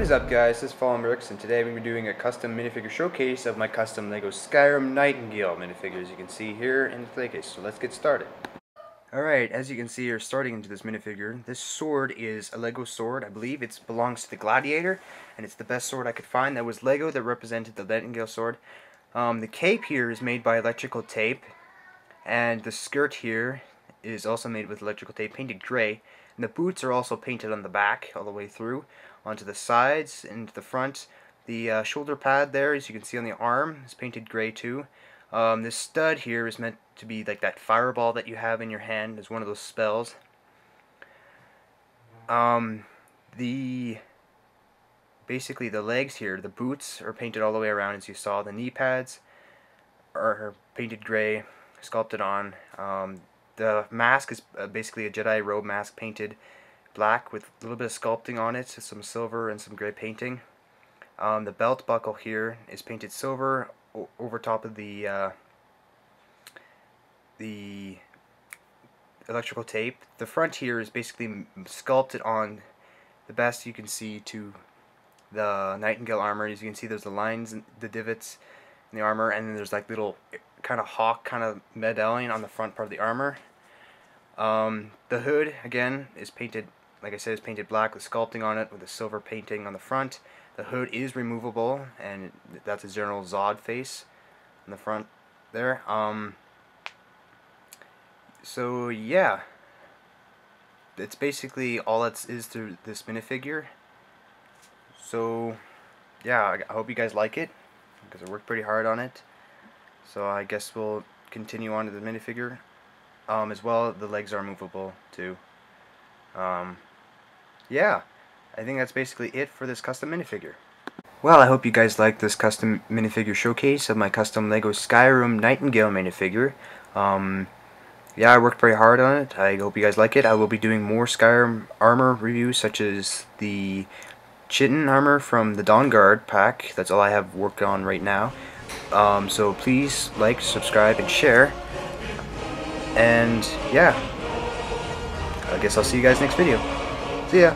What is up, guys? This is Fallen Bricks, and today we're going to be doing a custom minifigure showcase of my custom Lego Skyrim Nightingale minifigure, as you can see here in the playcase. So let's get started. Alright, as you can see here, starting into this minifigure, this sword is a Lego sword. I believe it belongs to the Gladiator, and it's the best sword I could find that was Lego that represented the Nightingale sword. The cape here is made by electrical tape, and the skirt here is also made with electrical tape, painted gray. And the boots are also painted on the back all the way through, onto the sides, into the front. The shoulder pad there, as you can see on the arm, is painted gray too. This stud here is meant to be like that fireball that you have in your hand as one of those spells. Basically the legs here, the boots are painted all the way around, as you saw. The knee pads are painted gray, sculpted on. The mask is basically a Jedi robe mask painted black with a little bit of sculpting on it, so some silver and some gray painting. The belt buckle here is painted silver over top of the electrical tape. The front here is basically sculpted on the best you can see to the Nightingale armor. As you can see, there's the lines and the divots in the armor, and then there's like little kind of hawk kind of medallion on the front part of the armor. The hood, again, is painted, like I said, is painted black with sculpting on it with a silver painting on the front. The hood is removable, and that's a General Zod face on the front there. So yeah, it's basically all that is through this minifigure. So yeah, I hope you guys like it, because I worked pretty hard on it. So I guess we'll continue on to the minifigure. As well, the legs are movable too. Yeah, I think that's basically it for this custom minifigure. Well, I hope you guys liked this custom minifigure showcase of my custom Lego Skyrim Nightingale minifigure. Yeah, I worked very hard on it. I hope you guys like it. I will be doing more Skyrim armor reviews, such as the Chitin armor from the Dawn Guard pack. That's all I have worked on right now. So please like, subscribe, and share. And yeah, I guess I'll see you guys next video. See ya!